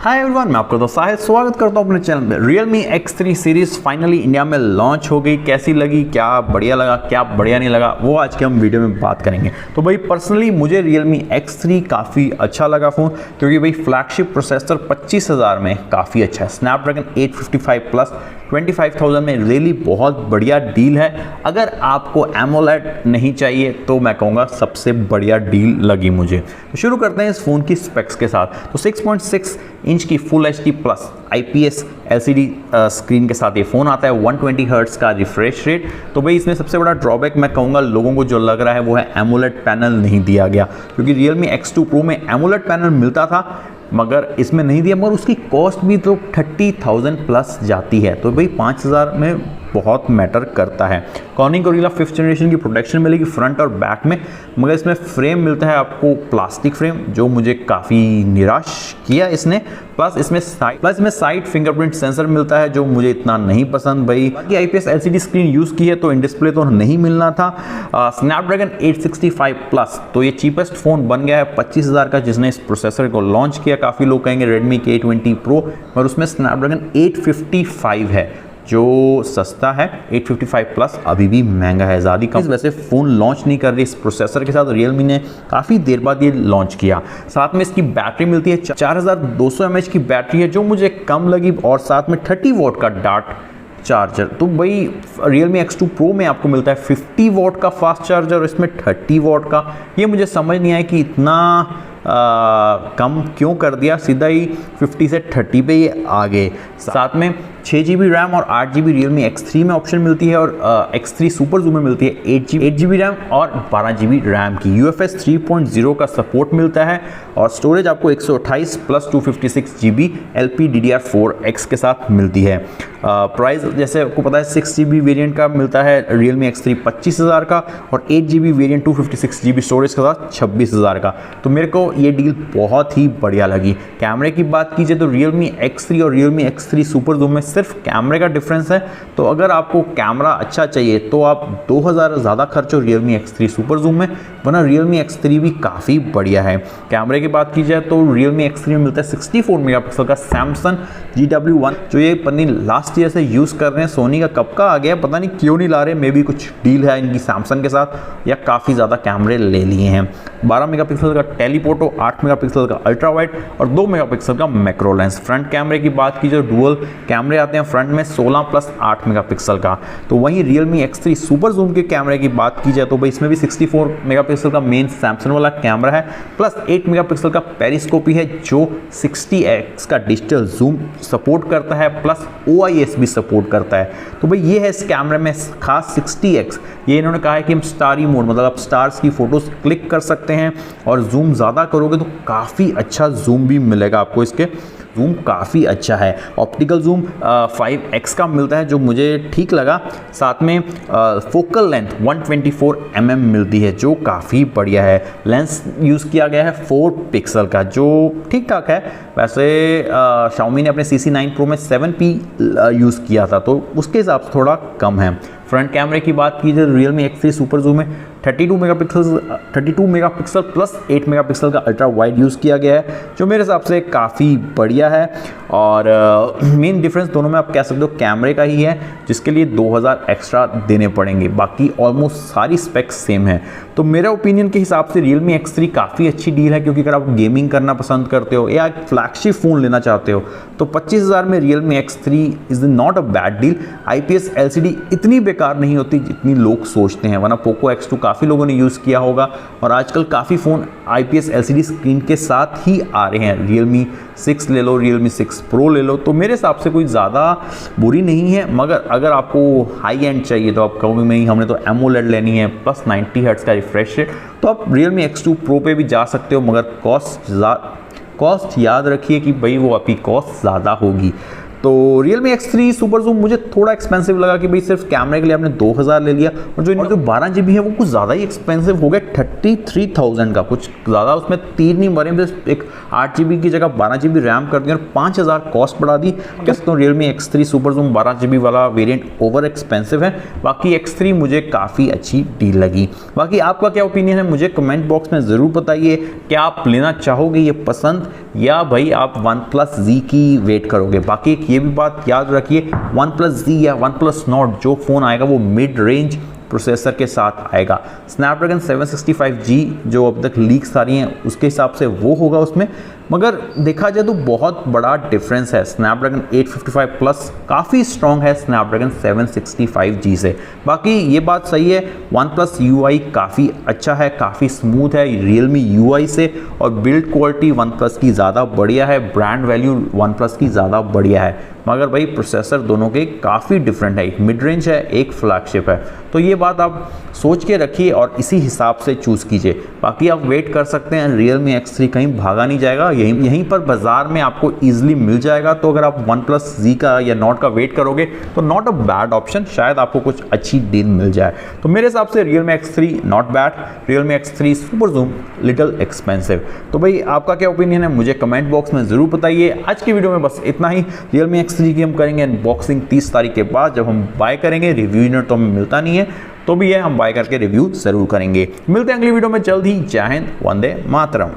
Hi everyone, मैं आपका दोस्त साहिल स्वागत करता हूं अपने चैनल पे। Realme X3 series finally India में लॉन्च हो गई। कैसी लगी, क्या बढ़िया लगा, क्या बढ़िया नहीं लगा, वो आज के हम वीडियो में बात करेंगे। तो भाई पर्सनली मुझे Realme X3 काफ़ी अच्छा लगा फ़ोन, क्योंकि भाई फ्लैगशिप प्रोसेसर 25,000 में काफ़ी अच्छा है। स्नैपड्रैगन 855 प्लस 25,000 में रियली बहुत बढ़िया डील है। अगर आपको एमोलेड नहीं चाहिए तो मैं कहूँगा सबसे बढ़िया डील लगी मुझे। तो शुरू करते हैं इस फ़ोन की स्पेक्स के साथ। तो 6.6 इंच की full HD plus IPS LCD screen के साथ ये फ़ोन आता है। 120 हर्ट्ज़ का रिफ्रेश रेट। तो भाई इसमें सबसे बड़ा ड्रॉबैक मैं कहूँगा लोगों को जो लग रहा है वो है एमोलेड पैनल नहीं दिया गया, क्योंकि Realme X2 Pro में एमोलेड पैनल मिलता था मगर इसमें नहीं दिया, मगर उसकी कॉस्ट भी तो 30,000 प्लस जाती है। तो भाई 5,000 में बहुत मैटर करता है। कॉर्निंग गोरिल्ला 5th जनरेशन की प्रोटेक्शन मिलेगी फ्रंट और बैक में, मगर इसमें फ्रेम मिलता है आपको प्लास्टिक फ्रेम, जो मुझे काफ़ी निराश किया इसने। प्लस इसमें साइड फिंगरप्रिंट सेंसर मिलता है, जो मुझे इतना नहीं पसंद भाई। बाकी IPS LCD स्क्रीन यूज़ की है तो इन डिस्प्ले तो नहीं मिलना था। स्नैपड्रैगन 865 प्लस, तो ये चीपेस्ट फ़ोन बन गया है 25,000 का, जिसने इस प्रोसेसर को लॉन्च किया। काफ़ी लोग कहेंगे Redmi K20 Pro, और उसमें स्नैपड्रैगन 855 है जो सस्ता है। 855 प्लस अभी भी महंगा है, ज़्यादा कम। वैसे फ़ोन लॉन्च नहीं कर रही इस प्रोसेसर के साथ, Realme ने काफ़ी देर बाद ये लॉन्च किया। साथ में इसकी बैटरी मिलती है 4200 mAh की बैटरी है, जो मुझे कम लगी, और साथ में 30 वॉट का डार्ट चार्जर। तो भाई Realme X2 Pro में आपको मिलता है 50 वॉट का फास्ट चार्जर, और इसमें 30 वॉट का। ये मुझे समझ नहीं आया कि इतना कम क्यों कर दिया, सीधा ही 50 से 30 पे ये आ गए। साथ में 6GB रैम और 8GB Realme X3 में ऑप्शन मिलती है, और X3 सुपर जूम में मिलती है 8GB रैम और 12GB रैम की। UFS 3.0 का सपोर्ट मिलता है, और स्टोरेज आपको 128 प्लस 256GB LPDDR4X के साथ मिलती है। प्राइस जैसे आपको पता है 6GB वेरिएंट का मिलता है Realme X3 25,000 का, और 8GB वेरिएंट 256GB स्टोरेज के साथ 26,000 का। तो मेरे को ये डील बहुत ही बढ़िया लगी। कैमरे की बात कीजिए तो Realme X3 और Realme X3 सुपर जूम में सिर्फ कैमरे का डिफरेंस है। तो अगर आपको कैमरा अच्छा चाहिए तो आप 2,000 ज़्यादा खर्चो Realme X3 सुपर जूम में, वरना Realme X3 भी काफ़ी बढ़िया है। कैमरे की बात की जाए तो Realme X3 में मिलता है 64 मेगापिक्सल का Samsung GW1, जो ये पता लास्ट ईयर से यूज़ कर रहे हैं। सोनी का कब का आ गया पता नहीं, क्यों नहीं ला रहे। मे भी कुछ डील है इनकी सैमसंग के साथ, या काफ़ी ज़्यादा कैमरे ले लिए हैं। 12 मेगापिक्सल का टेलीफोटो, 8 मेगापिक्सल का अल्ट्रा वाइड, और 2 मेगापिक्सल का मैक्रो लेंस। फ्रंट कैमरे की बात की जाए, डुअल कैमरे आते हैं फ्रंट में 16 प्लस 8 मेगापिक्सल का। तो वहीं Realme X3 सुपर जूम के कैमरे की बात की जाए तो भाई इसमें भी 64 मेगापिक्सल का मेन सैमसंग वाला कैमरा है, प्लस 8 मेगापिक्सल का पेरिस्कोपी है, जो 60x का डिजिटल जूम सपोर्ट करता है, प्लस OIS भी सपोर्ट करता है। तो भाई ये है इस कैमरे में खास 60x। ये इन्होंने कहा है कि हम स्टारी मोड, मतलब आप स्टार्स की फोटोज क्लिक कर सकते हैं, और जूम ज़्यादा करोगे तो काफ़ी अच्छा जूम भी मिलेगा आपको। इसके जूम काफ़ी अच्छा है। ऑप्टिकल जूम 5x का मिलता है, जो मुझे ठीक लगा। साथ में फोकल लेंथ 124 mm मिलती है, जो काफ़ी बढ़िया है। लेंस यूज़ किया गया है 4 पिक्सल का, जो ठीक ठाक है। वैसे Xiaomi ने अपने CC9 Pro में 7p यूज़ किया था, तो उसके हिसाब से थोड़ा कम है। फ्रंट कैमरे की बात की जाए Realme X3 सुपर जूम में 32 मेगापिक्सल प्लस 8 मेगापिक्सल का अल्ट्रा वाइड यूज़ किया गया है, जो मेरे हिसाब से काफ़ी बढ़िया है। और मेन डिफरेंस दोनों में आप कह सकते हो कैमरे का ही है, जिसके लिए 2,000 एक्स्ट्रा देने पड़ेंगे। बाकी ऑलमोस्ट सारी स्पेक्स सेम है। तो मेरा ओपिनियन के हिसाब से Realme X3 काफ़ी अच्छी डील है, क्योंकि अगर आप गेमिंग करना पसंद करते हो या एक फ्लैगशिप फ़ोन लेना चाहते हो तो 25,000 में Realme X3 is not a bad deal. IPS LCD इतनी बेकार नहीं होती जितनी लोग सोचते हैं, वरना Poco X2 काफ़ी लोगों ने यूज़ किया होगा, और आजकल काफ़ी फ़ोन IPS LCD स्क्रीन के साथ ही आ रहे हैं। Realme 6 ले लो, Realme 6 Pro ले लो, तो मेरे हिसाब से कोई ज़्यादा बुरी नहीं है। मगर अगर आपको हाई एंड चाहिए तो आप कहोगे नहीं हमने तो एमोलेड लेनी है, प्लस 90 हर्ट्ज़ का रिफ्रेश रेट, तो आप Realme X2 Pro पे भी जा सकते हो, मगर कॉस्ट याद रखिए कि भाई वो आपकी कॉस्ट ज़्यादा होगी। तो Realme X3 सुपर जूम मुझे थोड़ा एक्सपेंसिव लगा कि भाई सिर्फ कैमरे के लिए आपने 2,000 ले लिया, और जो 12GB है वो कुछ ज़्यादा ही एक्सपेंसिव हो गया, 33,000 का। कुछ ज़्यादा उसमें तीर नहीं मरे, एक 8GB की जगह 12GB रैम कर दी और 5,000 कॉस्ट बढ़ा दी। कैसे तो Realme X3 super zoom 12GB वाला वेरिएंट ओवर एक्सपेंसिव है। बाकी X3 मुझे काफ़ी अच्छी डील लगी। बाकी आपका क्या ओपिनियन है मुझे कमेंट बॉक्स में ज़रूर बताइए। क्या आप लेना चाहोगे, ये पसंद या भाई आप OnePlus Z की वेट करोगे। बाकी एक ये भी बात याद रखिए, OnePlus Z या OnePlus Nord जो फ़ोन आएगा वो मिड रेंज प्रोसेसर के साथ आएगा। स्नैपड्रैगन 765G जो अब तक लीक्स आ रही हैं उसके हिसाब से वो होगा उसमें, मगर देखा जाए तो बहुत बड़ा डिफरेंस है। स्नैपड्रैगन 855 प्लस काफ़ी स्ट्रॉन्ग है स्नैपड्रैगन 765G से। बाकी ये बात सही है, OnePlus UI काफ़ी अच्छा है, काफ़ी स्मूथ है Realme UI से, और बिल्ड क्वालिटी OnePlus की ज़्यादा बढ़िया है, ब्रांड वैल्यू OnePlus की ज़्यादा बढ़िया है। मगर भाई प्रोसेसर दोनों के काफ़ी डिफरेंट है, एक मिड रेंज है, एक फ्लैगशिप है। तो ये बात आप सोच के रखिए और इसी हिसाब से चूज़ कीजिए। बाकी आप वेट कर सकते हैं, Realme X3 कहीं भागा नहीं जाएगा, यहीं पर बाजार में आपको ईजिली मिल जाएगा। तो अगर आप OnePlus Z का या Nord का वेट करोगे तो नॉट अ बैड ऑप्शन, शायद आपको कुछ अच्छी डील मिल जाए। तो मेरे हिसाब से Realme X3 not bad, Realme X3 super zoom little expensive. तो भाई आपका क्या ओपिनियन है मुझे कमेंट बॉक्स में ज़रूर बताइए। आज की वीडियो में बस इतना ही। Realme X3 की हम करेंगे अनबॉक्सिंग 30 तारीख के बाद, जब हम बाय करेंगे। रिव्यू यूनिट तो हमें मिलता नहीं है, तो भी है हम बाय करके रिव्यू ज़रूर करेंगे। मिलते हैं अगली वीडियो में जल्द ही। जय हिंद, वंदे मातरम।